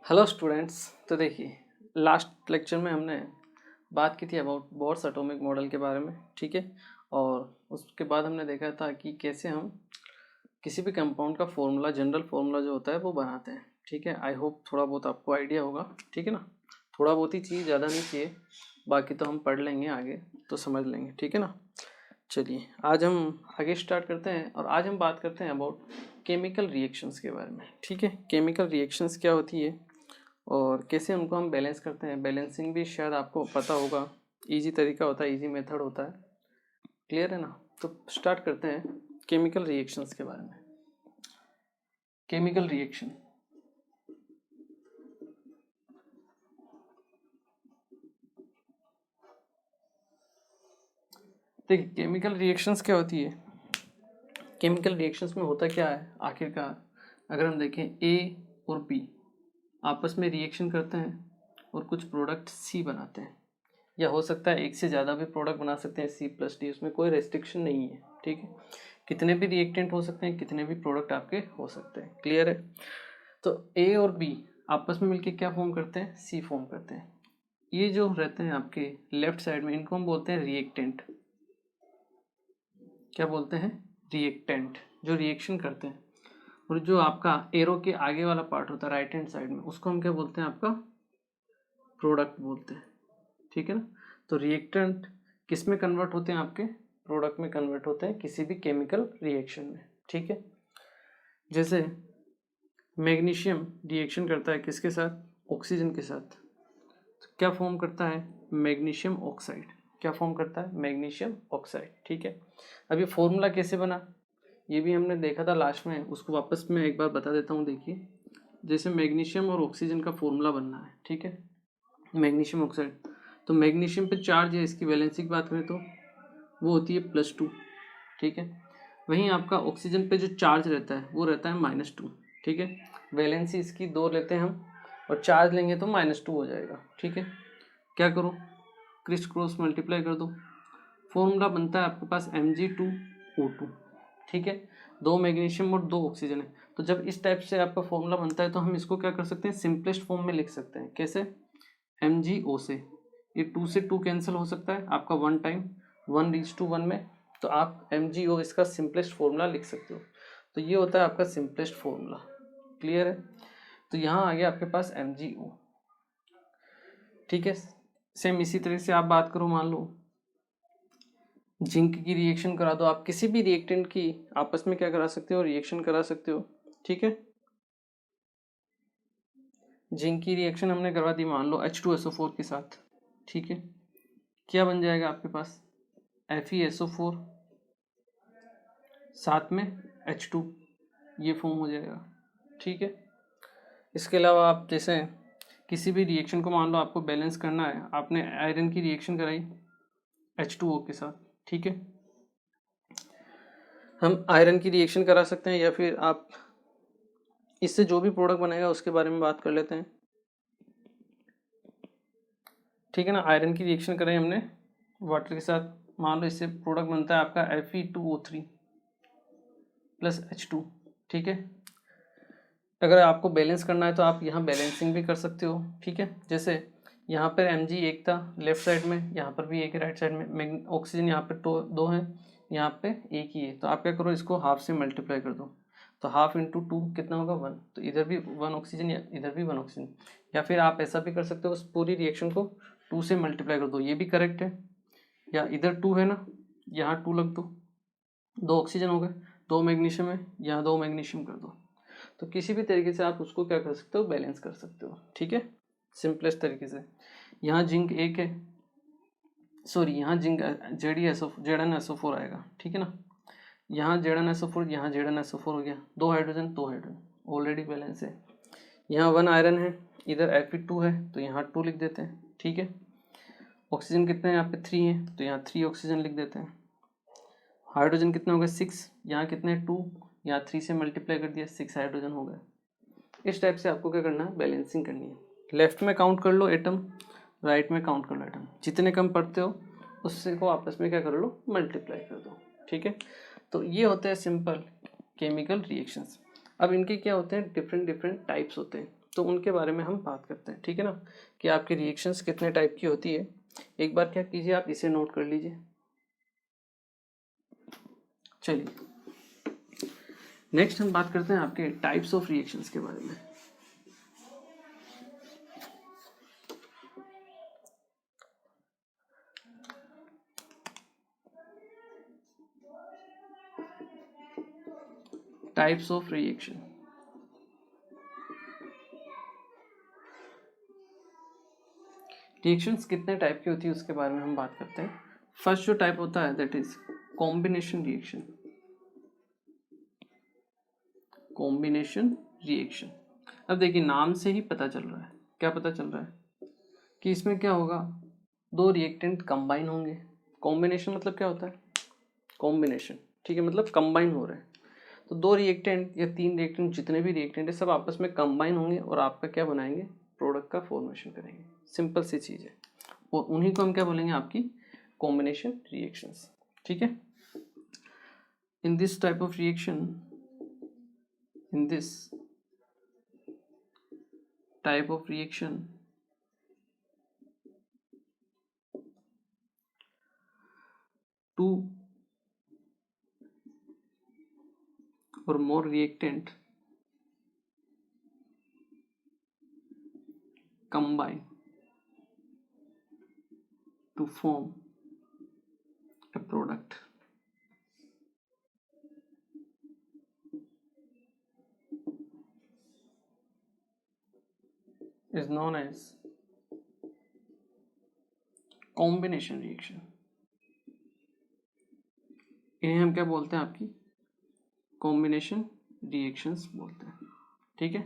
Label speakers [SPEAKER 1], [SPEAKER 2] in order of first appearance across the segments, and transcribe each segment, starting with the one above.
[SPEAKER 1] Hello students. तो देखिए, last lecture में हमने बात की थी अबाउट बोर्स एटॉमिक मॉडल के बारे में, ठीक है। और उसके बाद हमने देखा था कि कैसे हम किसी भी कंपाउंड का फॉर्मूला, जनरल फॉर्मूला जो होता है वो बनाते हैं, ठीक है। आई होप थोड़ा बहुत आपको आइडिया होगा, ठीक है ना। थोड़ा बहुत ही चाहिए, ज़्यादा नहीं चाहिए, बाकी तो हम पढ़ लेंगे आगे तो समझ लेंगे, ठीक है ना। चलिए आज हम आगे स्टार्ट करते हैं और आज हम बात करते हैं अबाउट केमिकल रिएक्शंस के बारे में, ठीक है। केमिकल रिएक्शंस क्या होती है और कैसे उनको हम बैलेंस करते हैं। बैलेंसिंग भी शायद आपको पता होगा, इजी तरीका होता है, इजी मेथड होता है, क्लियर है ना। तो स्टार्ट करते हैं केमिकल रिएक्शंस के बारे में। केमिकल रिएक्शन, देखिए केमिकल रिएक्शंस क्या होती है। केमिकल रिएक्शंस में होता क्या है आखिरकार, अगर हम देखें ए और बी आपस में रिएक्शन करते हैं और कुछ प्रोडक्ट सी बनाते हैं, या हो सकता है एक से ज़्यादा भी प्रोडक्ट बना सकते हैं सी प्लस डी, उसमें कोई रेस्ट्रिक्शन नहीं है, ठीक है। कितने भी रिएक्टेंट हो सकते हैं, कितने भी प्रोडक्ट आपके हो सकते हैं, क्लियर है। तो ए और बी आपस में मिलके क्या फॉर्म करते हैं, सी फॉर्म करते हैं। ये जो रहते हैं आपके लेफ्ट साइड में, इनको हम बोलते हैं रिएक्टेंट। क्या बोलते हैं, रिएक्टेंट, जो रिएक्शन करते हैं। और जो आपका एरो के आगे वाला पार्ट होता है राइट हैंड साइड में, उसको हम क्या बोलते हैं, आपका प्रोडक्ट बोलते हैं, ठीक है ना। तो रिएक्टेंट किस में कन्वर्ट होते हैं, आपके प्रोडक्ट में कन्वर्ट होते हैं किसी भी केमिकल रिएक्शन में, ठीक है। जैसे मैग्नीशियम रिएक्शन करता है किसके साथ, ऑक्सीजन के साथ, तो क्या फॉर्म करता है, मैग्नीशियम ऑक्साइड। क्या फॉर्म करता है, मैग्नीशियम ऑक्साइड, ठीक है। अब ये फॉर्मूला कैसे बना, ये भी हमने देखा था लास्ट में, उसको वापस मैं एक बार बता देता हूँ। देखिए जैसे मैग्नीशियम और ऑक्सीजन का फॉर्मूला बनना है, ठीक है, मैग्नीशियम ऑक्साइड। तो मैग्नीशियम पे चार्ज है, इसकी वैलेंसी की बात करें तो वो होती है +2, ठीक है। वहीं आपका ऑक्सीजन पे जो चार्ज रहता है वो रहता है -2, ठीक है। वैलेंसी इसकी 2 लेते हैं हम और चार्ज लेंगे तो -2 हो जाएगा, ठीक है। क्या करो, क्रिस क्रॉस मल्टीप्लाई कर दो, फॉर्मूला बनता है आपके पास Mg2O2, ठीक है। 2 मैग्नीशियम और 2 ऑक्सीजन है। तो जब इस टाइप से आपका फॉर्मूला बनता है तो हम इसको क्या कर सकते हैं, सिंपलेस्ट फॉर्म में लिख सकते हैं। कैसे, MgO से ये 2 से 2 कैंसिल हो सकता है, आपका 1 टाइम 1:1 में, तो आप MgO इसका सिंपलेस्ट फॉर्मूला लिख सकते हो। तो ये होता है आपका सिंपलेस्ट फॉर्मूला, क्लियर है। तो यहाँ आ गया आपके पास MgO, ठीक है। सेम इसी तरह से आप बात करो, मान लो जिंक की रिएक्शन करा दो, आप किसी भी रिएक्टेंट की आपस में क्या करा सकते हो, रिएक्शन करा सकते हो, ठीक है। जिंक की रिएक्शन हमने करवा दी मान लो H2SO4 के साथ, ठीक है। क्या बन जाएगा आपके पास, FeSO4 साथ में H2, ये फॉर्म हो जाएगा, ठीक है। इसके अलावा आप जैसे किसी भी रिएक्शन को मान लो आपको बैलेंस करना है, आपने आयरन की रिएक्शन कराई H2O के साथ, ठीक है। हम आयरन की रिएक्शन करा सकते हैं या फिर आप इससे जो भी प्रोडक्ट बनेगा उसके बारे में बात कर लेते हैं, ठीक है ना। आयरन की रिएक्शन करें हमने वाटर के साथ, मान लो इससे प्रोडक्ट बनता है आपका Fe2O3 + H2, ठीक है। अगर आपको बैलेंस करना है तो आप यहाँ बैलेंसिंग भी कर सकते हो, ठीक है। जैसे यहाँ पर Mg एक था लेफ्ट साइड में, यहाँ पर भी एक है राइट साइड में, ऑक्सीजन यहाँ पे 2 हैं, यहाँ पे एक ही है। तो आप क्या करो, इसको हाफ से मल्टीप्लाई कर दो, तो हाफ इंटू 2 कितना होगा 1, तो इधर भी 1 ऑक्सीजन या इधर भी 1 ऑक्सीजन। या फिर आप ऐसा भी कर सकते हो, उस पूरी रिएक्शन को 2 से मल्टीप्लाई कर दो, ये भी करेक्ट है। या इधर 2 है ना, यहाँ 2 लग दो, 2 ऑक्सीजन हो गए, 2 मैग्नीशियम है, यहाँ 2 मैग्नीशियम कर दो। तो किसी भी तरीके से आप उसको क्या कर सकते हो, बैलेंस कर सकते हो, ठीक है, सिंपलेस्ट तरीके से। यहाँ जिंक एक है, सॉरी यहाँ जिंक ZnSO4 आएगा, ठीक है ना। यहाँ ZnSO4, यहाँ ZnSO4 हो गया, 2 हाइड्रोजन 2 हाइड्रोजन, ऑलरेडी बैलेंस है। यहाँ 1 आयरन है, इधर Fe2 है तो यहाँ 2 लिख देते हैं, ठीक है। ऑक्सीजन कितने हैं यहाँ पे 3 है, तो यहाँ 3 ऑक्सीजन लिख देते हैं। हाइड्रोजन कितने हो गए 6, यहाँ कितने 2, यहाँ 3 से मल्टीप्लाई कर दिया 6 हाइड्रोजन हो गए। इस टाइप से आपको क्या करना है, बैलेंसिंग करनी है। लेफ्ट में काउंट कर लो एटम, राइट में काउंट कर लो एटम, जितने कम पढ़ते हो उससे को आपस में क्या कर लो, मल्टीप्लाई कर दो, ठीक है। तो ये होते हैं सिंपल केमिकल रिएक्शंस। अब इनके क्या होते हैं, डिफरेंट डिफरेंट टाइप्स होते हैं। तो उनके बारे में हम बात करते हैं, ठीक है ना, कि आपकी रिएक्शंस कितने टाइप की होती है। एक बार क्या कीजिए, आप इसे नोट कर लीजिए। चलिए नेक्स्ट हम बात करते हैं आपके टाइप्स ऑफ रिएक्शंस के बारे में। टाइप्स ऑफ रिएक्शन, रिएक्शंस कितने टाइप की होती है उसके बारे में हम बात करते हैं। फर्स्ट जो टाइप होता है that is combination reaction. Combination reaction, अब देखिए नाम से ही पता चल रहा है, क्या पता चल रहा है कि इसमें क्या होगा, दो रिएक्टेंट कंबाइन होंगे। कॉम्बिनेशन मतलब क्या होता है, कॉम्बिनेशन, ठीक है, मतलब कंबाइन हो रहे हैं। तो दो रिएक्टेंट या तीन रिएक्टेंट, जितने भी रिएक्टेंट है सब आपस में कंबाइन होंगे और आपका क्या बनाएंगे, प्रोडक्ट का फॉर्मेशन करेंगे। सिंपल सी चीज़ है, और उन्हीं को हम क्या बोलेंगे, आपकी कॉम्बिनेशन रिएक्शंस, ठीक है। In this type of reaction, in this type of reaction two or more reactant combine to form a product is known as combination reaction। इन्हें हम क्या बोलते हैं, आपकी कॉम्बिनेशन रिएक्शंस बोलते हैं, ठीक है,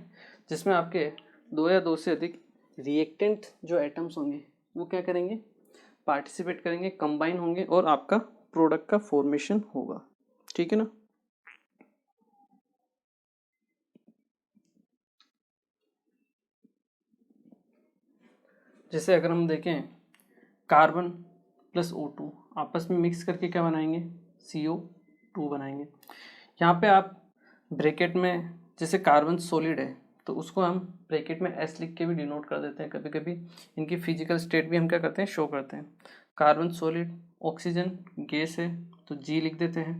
[SPEAKER 1] जिसमें आपके दो या दो से अधिक रिएक्टेंट जो एटम्स होंगे वो क्या करेंगे, पार्टिसिपेट करेंगे, कंबाइन होंगे और आपका प्रोडक्ट का फॉर्मेशन होगा, ठीक है ना। जैसे अगर हम देखें कार्बन प्लस O2 आपस में मिक्स करके क्या बनाएंगे, CO2 बनाएंगे। यहाँ पे आप ब्रैकेट में, जैसे कार्बन सॉलिड है तो उसको हम ब्रैकेट में S लिख के भी डिनोट कर देते हैं, कभी कभी इनकी फिजिकल स्टेट भी हम क्या करते हैं, शो करते हैं। कार्बन सॉलिड, ऑक्सीजन गैस है तो G लिख देते हैं,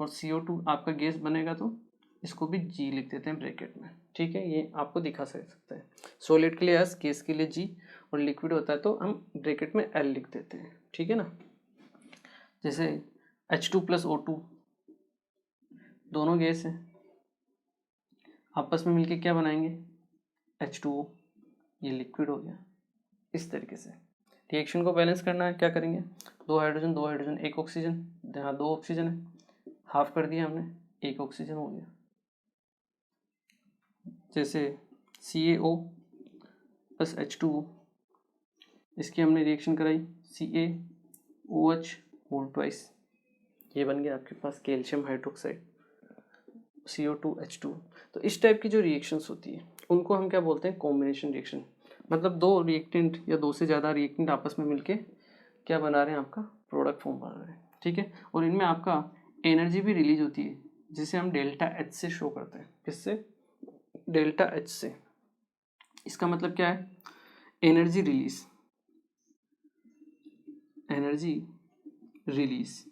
[SPEAKER 1] और CO2 आपका गैस बनेगा तो इसको भी G लिख देते हैं ब्रैकेट में, ठीक है, ये आपको दिखा सकते हैं। सॉलिड के लिए S, गैस के लिए G, और लिक्विड होता है तो हम ब्रैकेट में L लिख देते हैं, ठीक है ना। जैसे H2 प्लस O2 दोनों गैस हैं, आपस में मिलके क्या बनाएंगे, H2O, ये लिक्विड हो गया। इस तरीके से रिएक्शन को बैलेंस करना है, क्या करेंगे, दो हाइड्रोजन एक ऑक्सीजन, यहाँ दो ऑक्सीजन है, हाफ कर दिया हमने, एक ऑक्सीजन हो गया। जैसे CaO प्लस H2O, इसकी हमने रिएक्शन कराई, CaOH होल ट्वाइस, ये बन गया आपके पास कैल्शियम हाइड्रोक्साइड, CO2H2। तो इस टाइप की जो रिएक्शंस होती है उनको हम क्या बोलते हैं, कॉम्बिनेशन रिएक्शन। मतलब दो रिएक्टेंट या दो से ज़्यादा रिएक्टेंट आपस में मिलके क्या बना रहे हैं, आपका प्रोडक्ट फॉर्म बना रहे हैं, ठीक है। और इनमें आपका एनर्जी भी रिलीज होती है, जिसे हम डेल्टा H से शो करते हैं। किससे, डेल्टा H से। इसका मतलब क्या है, एनर्जी रिलीज, एनर्जी रिलीज।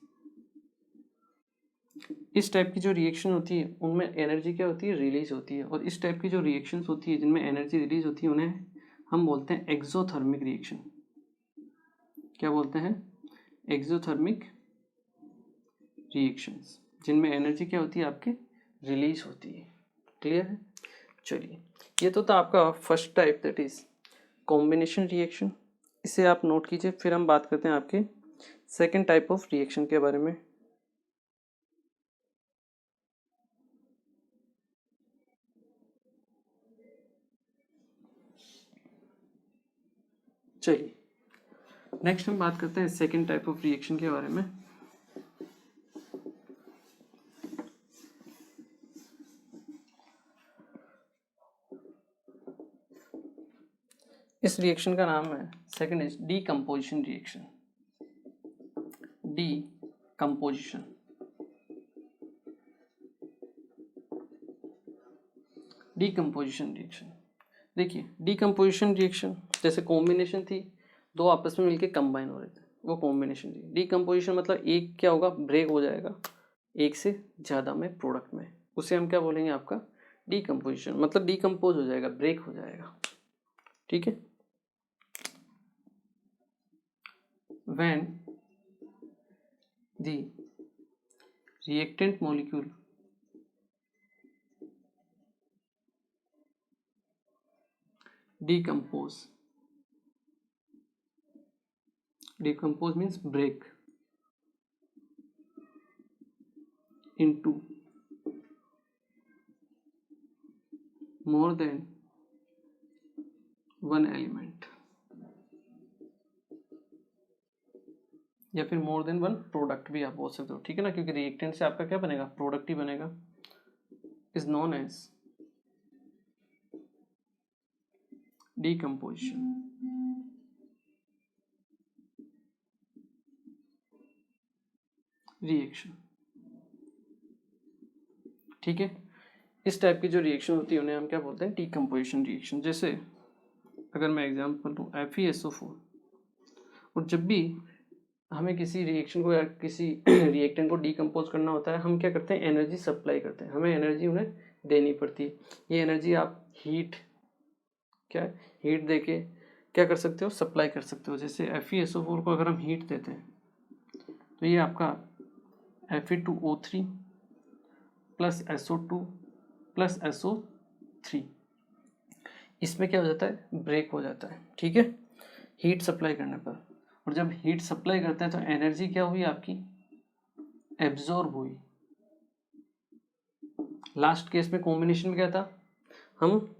[SPEAKER 1] इस टाइप की जो रिएक्शन होती है उनमें एनर्जी क्या होती है, रिलीज होती है। और इस टाइप की जो रिएक्शंस होती है जिनमें एनर्जी रिलीज होती है उन्हें हम बोलते हैं एक्सोथर्मिक रिएक्शन। क्या बोलते हैं, एक्सोथर्मिक रिएक्शंस, जिनमें एनर्जी क्या होती है, आपके रिलीज होती है। क्लियर है। चलिए ये तो था आपका first type, that is combination reaction. इसे आप नोट कीजिए। फिर हम बात करते हैं आपके सेकेंड टाइप ऑफ रिएक्शन के बारे में। चलिए नेक्स्ट हम बात करते हैं सेकेंड टाइप ऑफ रिएक्शन के बारे में। इस रिएक्शन का नाम है, second is decomposition reaction. Decomposition, decomposition reaction. देखिए डीकम्पोजिशन रिएक्शन जैसे कॉम्बिनेशन थी, दो आपस में मिलके कंबाइन हो रहे थे, वो कॉम्बिनेशन थी। डीकम्पोजिशन मतलब एक क्या होगा, ब्रेक हो जाएगा एक से ज़्यादा में प्रोडक्ट में, उसे हम क्या बोलेंगे, आपका डीकम्पोजिशन, मतलब डीकम्पोज हो जाएगा, ब्रेक हो जाएगा। ठीक है। when the reactant molecule decompose means break into more than one element या फिर मोर देन वन प्रोडक्ट भी आप बोल सकते हो। ठीक है ना, क्योंकि रिएक्टेंट से आपका क्या बनेगा, प्रोडक्ट ही बनेगा, is known as decomposition. Reaction, ठीक है। इस टाइप की जो रिएक्शन होती है उन्हें हम क्या बोलते हैं, डीकम्पोजिशन रिएक्शन। जैसे अगर मैं एग्जांपल दूं FeSO4, और जब भी हमें किसी रिएक्शन को या किसी रिएक्टेंट को डीकम्पोज करना होता है, हम क्या करते हैं, एनर्जी सप्लाई करते हैं, हमें एनर्जी उन्हें देनी पड़ती है। ये एनर्जी आप हीट, क्या है, हीट देके क्या कर सकते हो, सप्लाई कर सकते हो। जैसे FeSO4 को अगर हम हीट देते हैं तो ये आपका Fe2O3 plus SO2 plus SO3, इसमें क्या हो जाता है, ब्रेक हो जाता है। ठीक है, हीट सप्लाई करने पर। और जब हीट सप्लाई करते हैं तो एनर्जी क्या हुई आपकी, एब्जॉर्ब हुई। लास्ट केस में कॉम्बिनेशन में क्या था, हम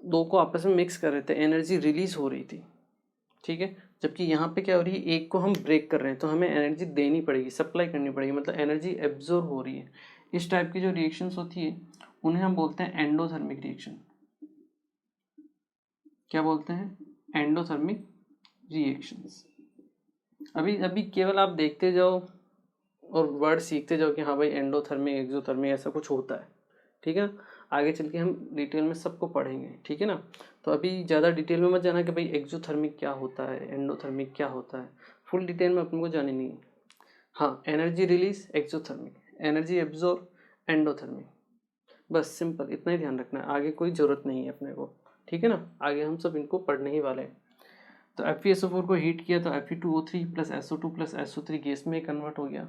[SPEAKER 1] दो को आपस में मिक्स कर रहे थे, एनर्जी रिलीज हो रही थी। ठीक है, जबकि यहाँ पे क्या हो रही है, एक को हम ब्रेक कर रहे हैं तो हमें एनर्जी देनी पड़ेगी, सप्लाई करनी पड़ेगी, मतलब एनर्जी एब्जॉर्ब हो रही है। इस टाइप की जो रिएक्शंस होती है उन्हें हम बोलते हैं एंडोथर्मिक रिएक्शन। क्या बोलते हैं, एंडोथर्मिक रिएक्शंस। अभी अभी केवल आप देखते जाओ और वर्ड सीखते जाओ कि हाँ भाई एंडोथर्मिक, एक्सोथर्मिक ऐसा कुछ होता है। ठीक है ना, आगे चल के हम डिटेल में सबको पढ़ेंगे। ठीक है ना, तो अभी ज़्यादा डिटेल में मत जाना कि भाई एक्सोथर्मिक क्या होता है, एंडोथर्मिक क्या होता है, फुल डिटेल में अपन को जाने नहीं है। हाँ, energy release exothermic, energy absorb endothermic, बस सिंपल इतना ही ध्यान रखना है, आगे कोई ज़रूरत नहीं है अपने को। ठीक है ना, आगे हम सब इनको पढ़ने ही वाले हैं। तो FeSO4 को हीट किया तो Fe2O3 plus SO2 plus SO3 gas में कन्वर्ट हो गया।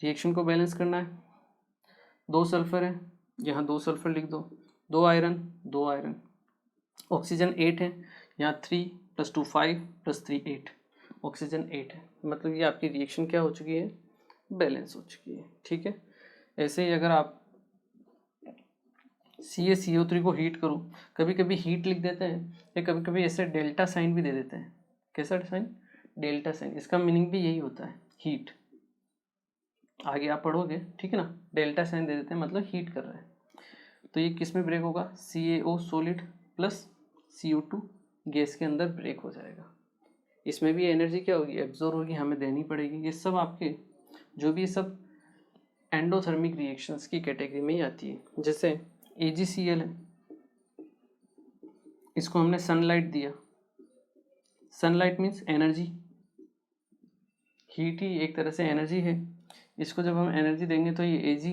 [SPEAKER 1] रिएक्शन को बैलेंस करना है, दो सल्फर है, यहाँ दो सल्फर लिख दो, दो आयरन, ऑक्सीजन 8 है, यहाँ 3 + 2 5 + 3 8, ऑक्सीजन 8 है, मतलब ये आपकी रिएक्शन क्या हो चुकी है, बैलेंस हो चुकी है। ठीक है, ऐसे ही अगर आप CaCO3 को हीट करो, कभी कभी हीट लिख देते हैं या कभी कभी ऐसे डेल्टा साइन भी दे देते हैं। कैसा साइन, डेल्टा साइन, इसका मीनिंग भी यही होता है, हीट। आगे आप पढ़ोगे, ठीक है ना, डेल्टा साइन दे देते हैं मतलब हीट कर रहे हैं। तो ये किस में ब्रेक होगा, CaO solid plus CO2 gas के अंदर ब्रेक हो जाएगा। इसमें भी एनर्जी क्या होगी, एब्जॉर्ब होगी, हमें देनी पड़ेगी। ये सब आपके जो भी सब एंडोथर्मिक रिएक्शंस की कैटेगरी में ही आती है। जैसे AgCl है, इसको हमने सनलाइट दिया, सनलाइट मीन्स एनर्जी, हीट ही एक तरह से एनर्जी है। इसको जब हम एनर्जी देंगे तो ये Ag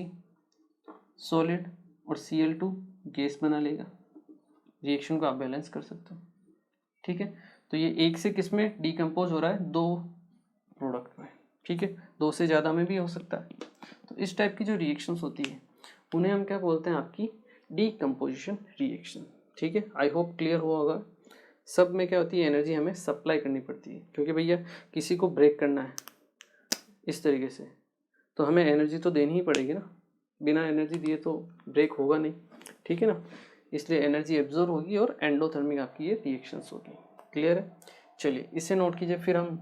[SPEAKER 1] सॉलिड और Cl2 गैस बना लेगा। रिएक्शन को आप बैलेंस कर सकते हो। ठीक है, तो ये एक से किस में डीकम्पोज हो रहा है, दो प्रोडक्ट में। ठीक है, दो से ज़्यादा में भी हो सकता है। तो इस टाइप की जो रिएक्शंस होती है उन्हें हम क्या बोलते हैं, आपकी डीकम्पोजिशन रिएक्शन। ठीक है, आई होप क्लियर हुआ होगा। सब में क्या होती है, एनर्जी हमें सप्लाई करनी पड़ती है, क्योंकि भैया किसी को ब्रेक करना है इस तरीके से तो हमें एनर्जी तो देनी ही पड़ेगी ना, बिना एनर्जी दिए तो ब्रेक होगा नहीं। ठीक है ना, इसलिए एनर्जी एब्जॉर्ब होगी और एंडोथर्मिक आपकी ये रिएक्शंस होगी। क्लियर है, चलिए इसे नोट कीजिए। फिर हम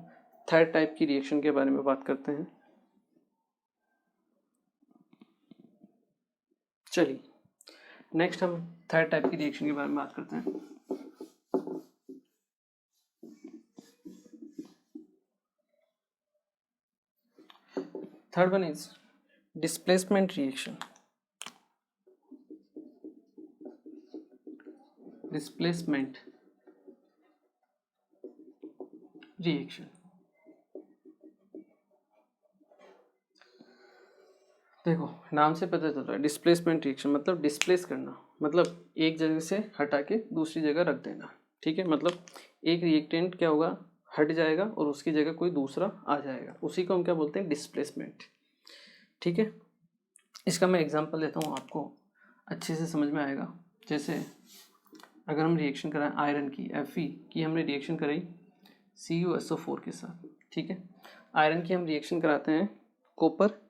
[SPEAKER 1] थर्ड टाइप की रिएक्शन के बारे में बात करते हैं। चलिए नेक्स्ट हम थर्ड टाइप की रिएक्शन के बारे में बात करते हैं। Third one is displacement reaction. Displacement reaction. देखो नाम से पता चलता है डिस्प्लेसमेंट रिएक्शन मतलब डिस्प्लेस करना, मतलब एक जगह से हटा के दूसरी जगह रख देना। ठीक है, मतलब एक रिएक्टेंट क्या होगा, हट जाएगा और उसकी जगह कोई दूसरा आ जाएगा, उसी को हम क्या बोलते हैं, डिस्प्लेसमेंट। ठीक है, इसका मैं एग्जांपल देता हूँ, आपको अच्छे से समझ में आएगा। जैसे अगर हम रिएक्शन कराएं आयरन की Fe की हमने रिएक्शन कराई CuSO4 के साथ। ठीक है, आयरन की हम रिएक्शन कराते हैं कॉपर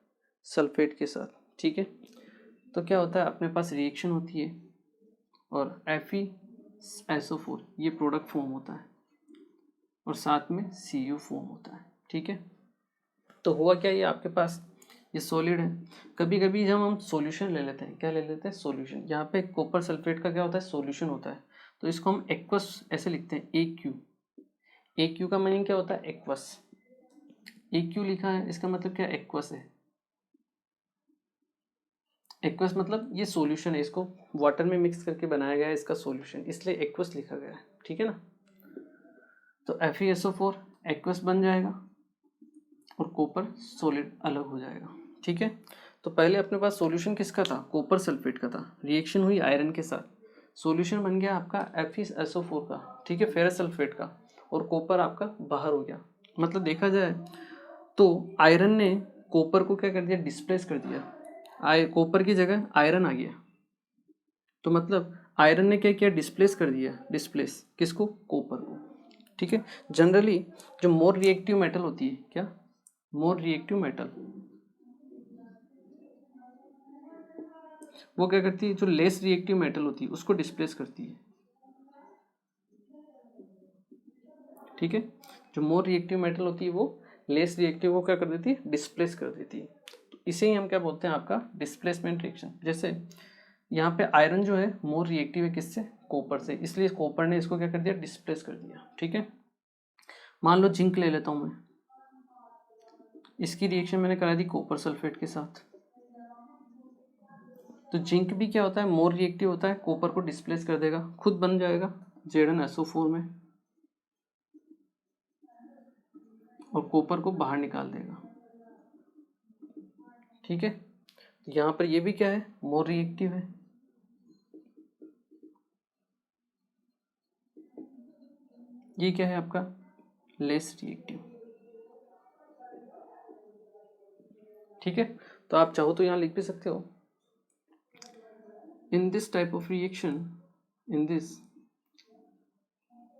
[SPEAKER 1] सल्फेट के साथ। ठीक है, तो क्या होता है, अपने पास रिएक्शन होती है और FeSO4 ये प्रोडक्ट फॉर्म होता है और साथ में Cu फॉर्म होता है। ठीक है, तो हुआ क्या, ये आपके पास ये सॉलिड है। कभी कभी जब हम सॉल्यूशन ले लेते हैं, क्या ले लेते हैं, सॉल्यूशन। यहाँ पे कॉपर सल्फेट का क्या होता है, सॉल्यूशन होता है, तो इसको हम एक्वस ऐसे लिखते हैं, AQ। AQ का मीनिंग क्या होता है, एक्वस। AQ लिखा है, इसका मतलब क्या, एक्वस है। एक्वस मतलब ये सॉल्यूशन है, इसको वाटर में मिक्स करके बनाया गया है इसका सॉल्यूशन, इसलिए एक्वस लिखा गया है। ठीक है ना, तो FeSO4 एक्वस बन जाएगा और कॉपर सॉलिड अलग हो जाएगा। ठीक है, तो पहले अपने पास सॉल्यूशन किसका था, कॉपर सल्फेट का था, रिएक्शन हुई आयरन के साथ, सॉल्यूशन बन गया आपका FeSO4 का। ठीक है, फेरस सल्फेट का, और कॉपर आपका बाहर हो गया। मतलब देखा जाए तो आयरन ने कॉपर को क्या कर दिया, डिस्प्लेस कर दिया, कॉपर की जगह आयरन आ गया। तो मतलब आयरन ने क्या किया, डिस्प्लेस कर दिया, डिस्प्लेस किसको, कॉपर को। ठीक है, जनरली जो मोर रिएक्टिव मेटल होती है, क्या, मोर रिएक्टिव मेटल, वो क्या करती है, जो लेस रिएक्टिव मेटल होती है उसको डिस्प्लेस करती है। ठीक है, जो मोर रिएक्टिव मेटल होती है वो लेस रिएक्टिव को क्या कर देती है, डिस्प्लेस कर देती है। तो इसे ही हम क्या बोलते हैं, आपका डिस्प्लेसमेंट रिएक्शन। जैसे यहाँ पे आयरन जो है मोर रिएक्टिव है किससे, कॉपर से, इसलिए कॉपर ने इसको क्या कर दिया, डिस्प्लेस कर दिया। ठीक है, मान लो जिंक ले लेता हूँ मैं, इसकी रिएक्शन मैंने करा दी कॉपर सल्फेट के साथ, तो जिंक भी क्या होता है, मोर रिएक्टिव होता है, कॉपर को डिस्प्लेस कर देगा, खुद बन जाएगा ZnSO4 में और कॉपर को बाहर निकाल देगा। ठीक है, तो यहाँ पर ये भी क्या है, मोर रिएक्टिव है, ये क्या है आपका, लेस रिएक्टिव। ठीक है, तो आप चाहो तो यहाँ लिख भी सकते हो, इन this type of reaction, in this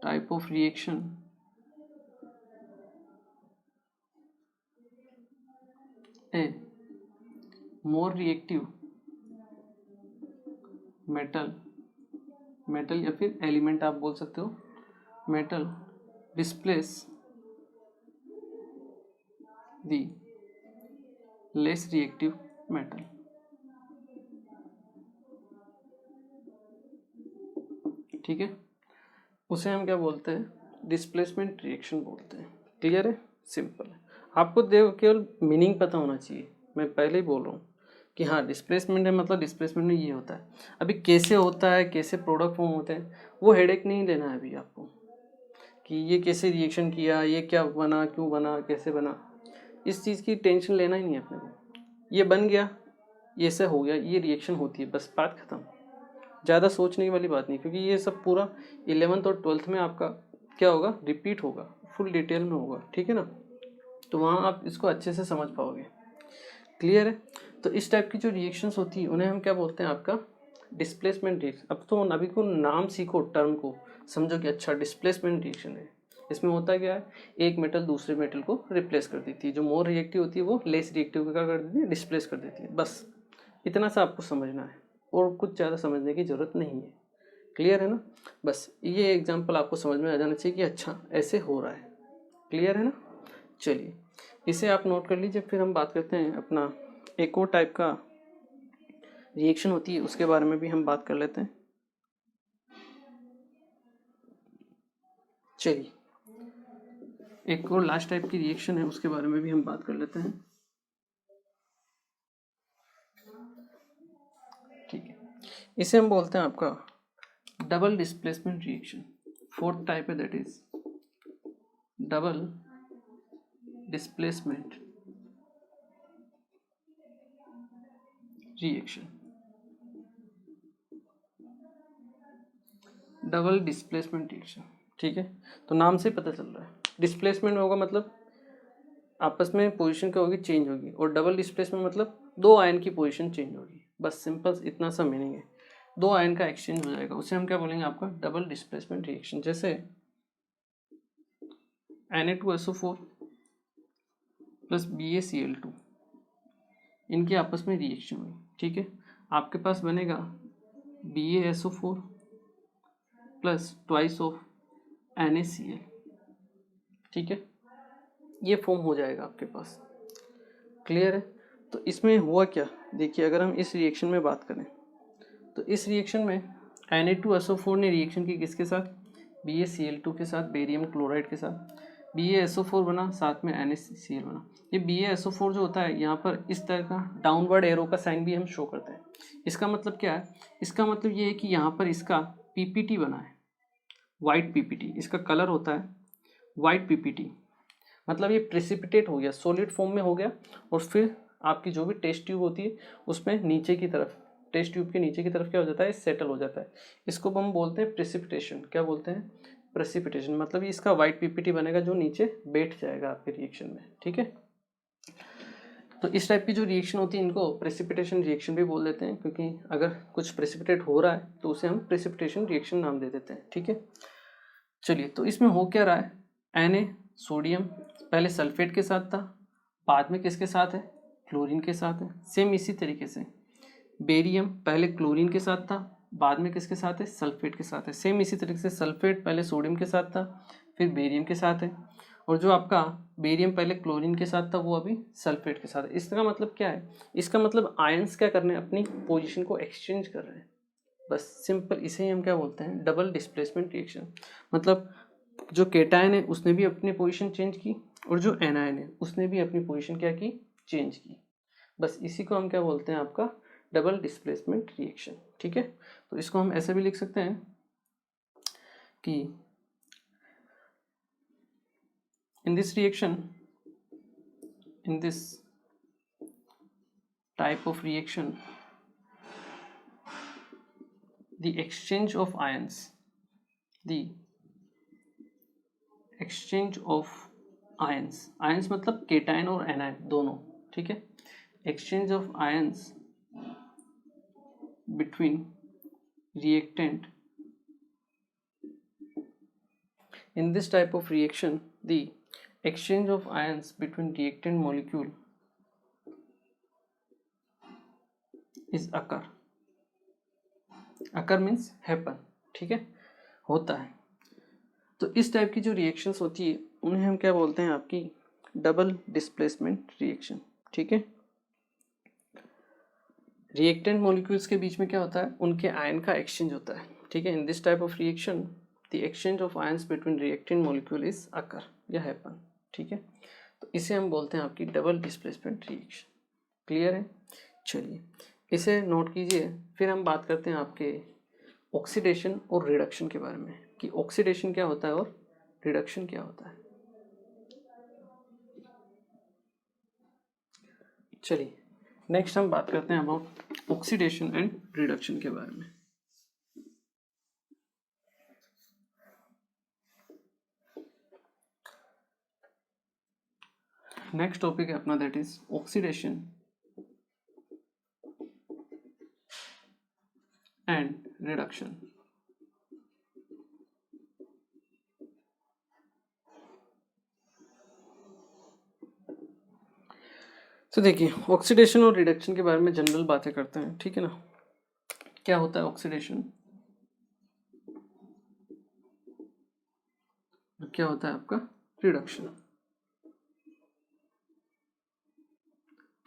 [SPEAKER 1] type of reaction A more reactive metal, metal या फिर एलिमेंट आप बोल सकते हो, मेटल डिस्प्लेस दी लेस रिएक्टिव मेटल। ठीक है, उसे हम क्या बोलते हैं, डिस्प्लेसमेंट रिएक्शन बोलते हैं। क्लियर है, सिंपल है। आपको देखो केवल मीनिंग पता होना चाहिए, मैं पहले ही बोल रहा हूँ कि हाँ डिस्प्लेसमेंट है, मतलब डिस्प्लेसमेंट में ये होता है। अभी कैसे होता है, कैसे प्रोडक्ट फॉर्म होते हैं, वो हेडेक नहीं लेना है अभी आपको, कि ये कैसे रिएक्शन किया, ये क्या बना, क्यों बना, कैसे बना, इस चीज़ की टेंशन लेना ही नहीं है अपने को। ये बन गया, ये ऐसा हो गया, ये रिएक्शन होती है, बस बात खत्म। ज़्यादा सोचने वाली बात नहीं, क्योंकि ये सब पूरा 11th और 12th में आपका क्या होगा, रिपीट होगा, फुल डिटेल में होगा। ठीक है ना, तो वहाँ आप इसको अच्छे से समझ पाओगे। क्लियर है, तो इस टाइप की जो रिएक्शंस होती है उन्हें हम क्या बोलते हैं, आपका डिस्प्लेसमेंट रिएक्शन। अब तो अभी को नाम सीखो, टर्म को समझो कि अच्छा डिस्प्लेसमेंट रिएक्शन है। इसमें होता क्या है, एक मेटल दूसरे मेटल को रिप्लेस कर देती है, जो मोर रिएक्टिव होती है वो लेस रिएक्टिव को क्या कर देती है, डिस्प्लेस कर देती है। बस इतना सा आपको समझना है और कुछ ज़्यादा समझने की ज़रूरत नहीं है। क्लियर है ना, बस ये एग्जांपल आपको समझ में आ जाना चाहिए कि अच्छा ऐसे हो रहा है। क्लियर है ना, चलिए इसे आप नोट कर लीजिए। फिर हम बात करते हैं अपना एक और टाइप का रिएक्शन होती है, उसके बारे में भी हम बात कर लेते हैं। चलिए एक और लास्ट टाइप की रिएक्शन है, उसके बारे में भी हम बात कर लेते हैं। ठीक है, इसे हम बोलते हैं आपका double displacement reaction. Fourth type है that is double displacement reaction. Double displacement reaction, ठीक है, तो नाम से पता चल रहा है डिस्प्लेसमेंट होगा मतलब आपस में पोजीशन क्या होगी, चेंज होगी, और डबल डिस्प्लेसमेंट मतलब दो आयन की पोजीशन चेंज होगी, बस सिंपल इतना सा मीनिंग है, दो आयन का एक्सचेंज हो जाएगा, उसे हम क्या बोलेंगे आपका डबल डिस्प्लेसमेंट रिएक्शन। जैसे Na2SO4 प्लस BaCl2 इनके आपस में रिएक्शन हुई, ठीक है, आपके पास बनेगा BaSO4 plus twice of NaCl, ठीक है, ये फॉर्म हो जाएगा आपके पास। क्लियर है? तो इसमें हुआ क्या, देखिए अगर हम इस रिएक्शन में बात करें तो इस रिएक्शन में Na2SO4 ने रिएक्शन की किसके साथ, BaCl2 के साथ, बेरियम क्लोराइड के साथ, BaSO4 बना, साथ में NaCl बना। ये BaSO4 जो होता है यहाँ पर इस तरह का डाउनवर्ड एरो का साइन भी हम शो करते हैं। इसका मतलब क्या है, इसका मतलब ये है कि यहाँ पर इसका PPT बना है, वाइट PPT, इसका कलर होता है वाइट PPT, मतलब ये प्रेसिपिटेट हो गया, सॉलिड फॉर्म में हो गया, और फिर आपकी जो भी टेस्ट ट्यूब होती है उसमें नीचे की तरफ, टेस्ट ट्यूब के नीचे की तरफ क्या हो जाता है, सेटल हो जाता है। इसको हम बोलते हैं प्रेसिपिटेशन। क्या बोलते हैं, प्रेसिपिटेशन। मतलब इसका वाइट PPT बनेगा जो नीचे बैठ जाएगा आपके रिएक्शन में, ठीक है। तो इस टाइप की जो रिएक्शन होती है इनको प्रेसिपिटेशन रिएक्शन भी बोल देते हैं, क्योंकि अगर कुछ प्रेसिपिटेट हो रहा है तो उसे हम प्रेसिपिटेशन रिएक्शन नाम दे देते हैं, ठीक है। चलिए, तो इसमें हो क्या रहा है, Na सोडियम पहले सल्फेट के साथ था, बाद में किसके साथ है, क्लोरीन के साथ है। सेम इसी तरीके से बेरियम पहले क्लोरीन के साथ था, बाद में किसके साथ है, सल्फेट के साथ है। सेम इसी तरीके से सल्फेट पहले सोडियम के साथ था, फिर बेरियम के साथ है, और जो आपका बेरियम पहले क्लोरीन के साथ था वो अभी सल्फेट के साथ है। इसका मतलब क्या है, इसका मतलब आयंस क्या कर रहे हैं, अपनी पोजीशन को एक्सचेंज कर रहे हैं, बस सिंपल। इसे ही हम क्या बोलते हैं, डबल डिस्प्लेसमेंट रिएक्शन। मतलब जो केटायन है उसने भी अपनी पोजीशन चेंज की, और जो एनायन है उसने भी अपनी पोजीशन क्या की, चेंज की। बस इसी को हम क्या बोलते हैं, आपका डबल डिस्प्लेसमेंट रिएक्शन, ठीक है। तो इसको हम ऐसे भी लिख सकते हैं कि in this reaction, in this type of reaction, the exchange of ions, the exchange of ions, ions मतलब केटायन और एनायन दोनों, ठीक है, exchange of ions between reactant, in this type of reaction the exchange of ions between reactant molecule is occur, occur means happen, ठीक है, होता है। तो इस टाइप की जो रिएक्शंस होती है उन्हें हम क्या बोलते हैं, आपकी डबल डिस्प्लेसमेंट रिएक्शन, ठीक है। रिएक्टेंट मॉलिक्यूल्स के बीच में क्या होता है, उनके आयन का एक्सचेंज होता है, ठीक है। In this type of reaction the exchange of ions between reactant molecule is occur या हैपन, ठीक है। तो इसे हम बोलते हैं आपकी डबल डिस्प्लेसमेंट रिएक्शन। क्लियर है? चलिए इसे नोट कीजिए। फिर हम बात करते हैं आपके ऑक्सीडेशन और रिडक्शन के बारे में, कि ऑक्सीडेशन क्या होता है और रिडक्शन क्या होता है। चलिए नेक्स्ट हम बात करते हैं अबाउट ऑक्सीडेशन एंड रिडक्शन के बारे में। नेक्स्ट टॉपिक है अपना that is oxidation and reduction. तो देखिए ऑक्सीडेशन और रिडक्शन के बारे में जनरल बातें करते हैं, ठीक है ना। क्या होता है ऑक्सीडेशन, क्या होता है आपका रिडक्शन।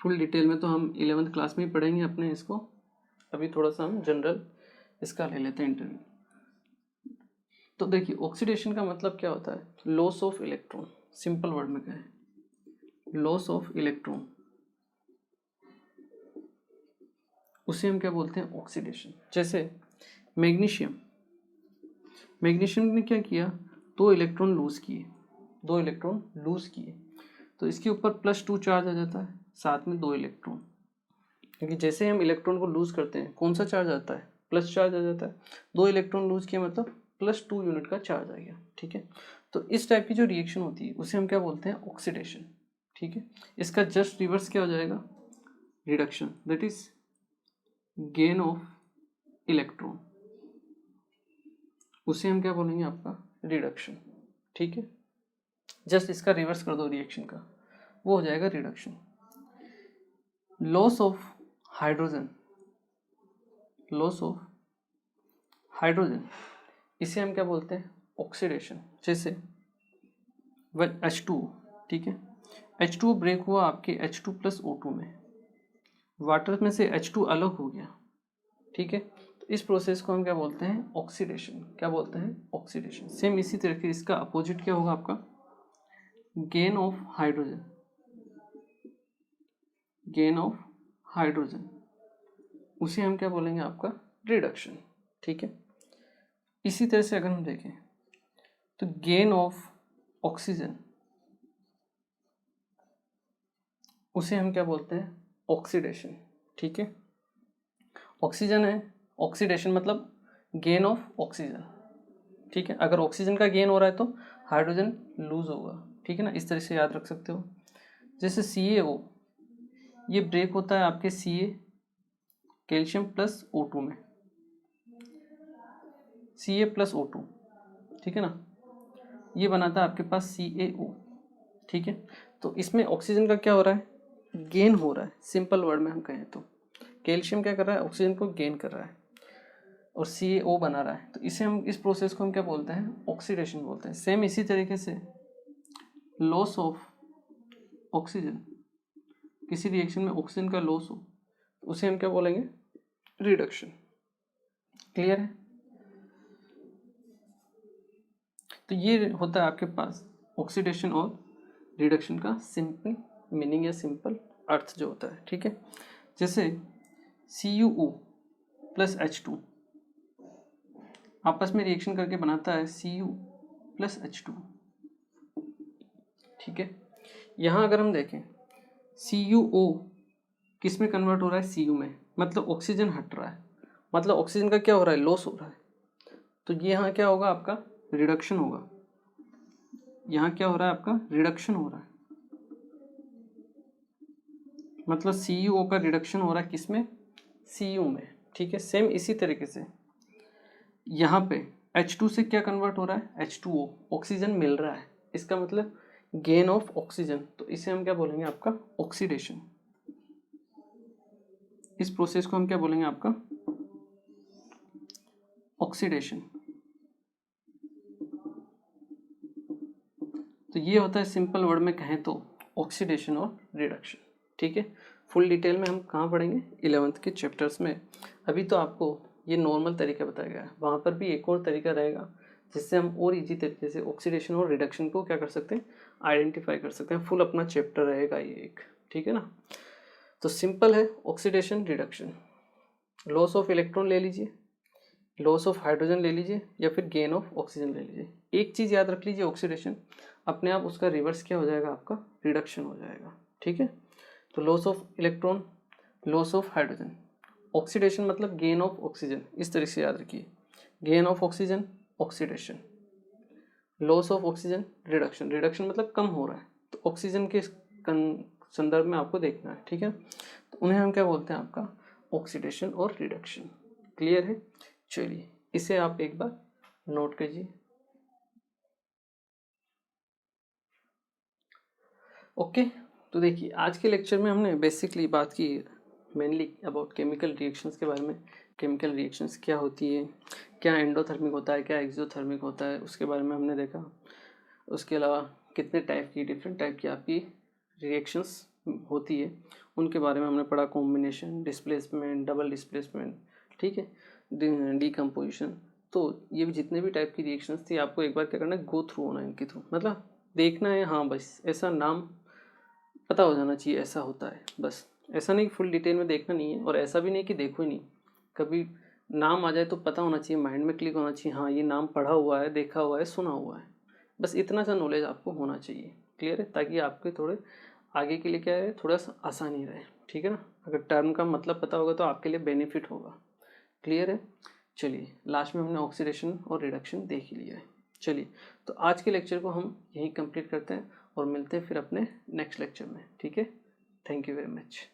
[SPEAKER 1] फुल डिटेल में तो हम 11th क्लास में ही पढ़ेंगे अपने इसको, अभी थोड़ा सा हम जनरल इसका ले लेते हैं इंटरव्यू। तो देखिए ऑक्सीडेशन का मतलब क्या होता है, loss of electron. Simple word में कहें, लॉस ऑफ इलेक्ट्रॉन, उसे हम क्या बोलते हैं, ऑक्सीडेशन। जैसे मैग्नीशियम मैग्नीशियम ने क्या किया, 2 इलेक्ट्रॉन लूज किए, तो इसके ऊपर +2 चार्ज आ जाता है, साथ में 2 इलेक्ट्रॉन, क्योंकि जैसे हम इलेक्ट्रॉन को लूज करते हैं कौन सा चार्ज आता है, प्लस चार्ज आ जाता है। 2 इलेक्ट्रॉन लूज किया मतलब +2 यूनिट का चार्ज आ गया, ठीक है। तो इस टाइप की जो रिएक्शन होती है उसे हम क्या बोलते हैं, ऑक्सीडेशन, ठीक है। इसका जस्ट रिवर्स क्या हो जाएगा, reduction, that is gain of electron, उसे हम क्या बोलेंगे, आपका रिडक्शन, ठीक है। जस्ट इसका रिवर्स कर दो रिएक्शन का, वो हो जाएगा रिडक्शन। लॉस ऑफ हाइड्रोजन, इसे हम क्या बोलते हैं, ऑक्सीडेशन। जैसे H2, ठीक है, H2 ब्रेक हुआ आपके H2+O2 में, वाटर में से H2 अलग हो गया, ठीक है। तो इस प्रोसेस को हम क्या बोलते हैं, ऑक्सीडेशन, क्या बोलते हैं, ऑक्सीडेशन। सेम इसी तरह के इसका अपोजिट क्या होगा आपका, गेन ऑफ हाइड्रोजन, उसे हम क्या बोलेंगे, आपका रिडक्शन, ठीक है। इसी तरह से अगर हम देखें तो गेन ऑफ ऑक्सीजन, उसे हम क्या बोलते हैं, ऑक्सीडेशन, ठीक है। ऑक्सीजन है, ऑक्सीडेशन मतलब गेन ऑफ ऑक्सीजन, ठीक है। अगर ऑक्सीजन का गेन हो रहा है तो हाइड्रोजन लूज होगा, ठीक है ना, इस तरह से याद रख सकते हो। जैसे CaO, ये ब्रेक होता है आपके Ca कैल्शियम +O2 में, Ca+O2, ठीक है ना, ये बनाता है आपके पास CaO, ठीक है। तो इसमें ऑक्सीजन का क्या हो रहा है, गेन हो रहा है, सिंपल वर्ड में हम कहें तो कैल्शियम क्या कर रहा है, ऑक्सीजन को गेन कर रहा है और CaO बना रहा है, तो इसे हम, इस प्रोसेस को हम क्या बोलते हैं, ऑक्सीडेशन बोलते हैं। सेम इसी तरीके से लॉस ऑफ ऑक्सीजन, किसी रिएक्शन में ऑक्सीजन का लॉस हो तो उसे हम क्या बोलेंगे, रिडक्शन, क्लियर है। तो ये होता है आपके पास ऑक्सीडेशन और रिडक्शन का सिंपल मीनिंग या सिंपल अर्थ जो होता है, ठीक है। जैसे CuO + H2 आपस में रिएक्शन करके बनाता है Cu + H2, ठीक है। यहाँ अगर हम देखें CuO किस में कन्वर्ट हो रहा है, Cu में, मतलब ऑक्सीजन हट रहा है, मतलब ऑक्सीजन का क्या हो रहा है, लॉस हो रहा है। तो ये यहाँ क्या होगा, आपका रिडक्शन होगा, यहाँ क्या हो रहा है, आपका रिडक्शन हो रहा है, मतलब CuO का रिडक्शन हो रहा है किसमें, Cu में, ठीक है। सेम इसी तरीके से यहाँ पे H2 से क्या कन्वर्ट हो रहा है, H2O, ऑक्सीजन मिल रहा है, इसका मतलब गेन ऑफ ऑक्सीजन, तो इसे हम क्या बोलेंगे, आपका ऑक्सीडेशन। इस प्रोसेस को हम क्या बोलेंगे, आपका ऑक्सीडेशन। तो ये होता है सिंपल वर्ड में कहें तो ऑक्सीडेशन और रिडक्शन, ठीक है। फुल डिटेल में हम कहाँ पढ़ेंगे, 11th के चैप्टर्स में। अभी तो आपको ये नॉर्मल तरीका बताया गया है, वहाँ पर भी एक और तरीका रहेगा जिससे हम और इजी तरीके से ऑक्सीडेशन और रिडक्शन को क्या कर सकते हैं, आइडेंटिफाई कर सकते हैं। फुल अपना चैप्टर रहेगा ये एक, ठीक है ना। तो सिंपल है, oxidation reduction, loss of electron ले लीजिए, लॉस ऑफ हाइड्रोजन ले लीजिए, या फिर गेन ऑफ ऑक्सीजन ले लीजिए। एक चीज़ याद रख लीजिए, ऑक्सीडेशन अपने आप उसका रिवर्स क्या हो जाएगा, आपका रिडक्शन हो जाएगा, ठीक है। तो loss of electron, loss of hydrogen, oxidation मतलब गेन ऑफ ऑक्सीजन, इस तरह से याद रखिए, gain of oxygen oxidation, loss of oxygen reduction, reduction मतलब कम हो रहा है, तो ऑक्सीजन के संदर्भ में आपको देखना है, ठीक है। तो उन्हें हम क्या बोलते हैं, आपका ऑक्सीडेशन और रिडक्शन, क्लियर है। चलिए इसे आप एक बार नोट कीजिए। ओके, तो देखिए आज के लेक्चर में हमने बेसिकली बात की मेनली अबाउट केमिकल रिएक्शंस के बारे में। केमिकल रिएक्शंस क्या होती है, क्या एंडोथर्मिक होता है, क्या एक्सोथर्मिक होता है, उसके बारे में हमने देखा। उसके अलावा कितने टाइप की, डिफरेंट टाइप की आपकी रिएक्शंस होती है उनके बारे में हमने पढ़ा। कॉम्बिनेशन, डिस्प्लेसमेंट, डबल डिस्प्लेसमेंट, ठीक है, डीकम्पोजिशन। तो ये भी जितने भी टाइप की रिएक्शंस थी आपको एक बार क्या करना है, गो थ्रू होना है इनके थ्रू, मतलब देखना है, हाँ बस ऐसा नाम पता हो जाना चाहिए ऐसा होता है, बस ऐसा नहीं फुल डिटेल में देखना नहीं है, और ऐसा भी नहीं कि देखो ही नहीं, कभी नाम आ जाए तो पता होना चाहिए, माइंड में क्लिक होना चाहिए, हाँ ये नाम पढ़ा हुआ है, देखा हुआ है, सुना हुआ है, बस इतना सा नॉलेज आपको होना चाहिए। क्लियर है, ताकि आपके थोड़े आगे के लिए क्या है, थोड़ा सा आसानी रहे। ठीक है ना, अगर टर्म का मतलब पता होगा तो आपके लिए बेनिफिट होगा। क्लियर है, चलिए लास्ट में हमने ऑक्सीडेशन और रिडक्शन देख ही लिया है। चलिए तो आज के लेक्चर को हम यहीं कंप्लीट करते हैं और मिलते हैं फिर अपने नेक्स्ट लेक्चर में। ठीक है, थैंक यू वेरी मच।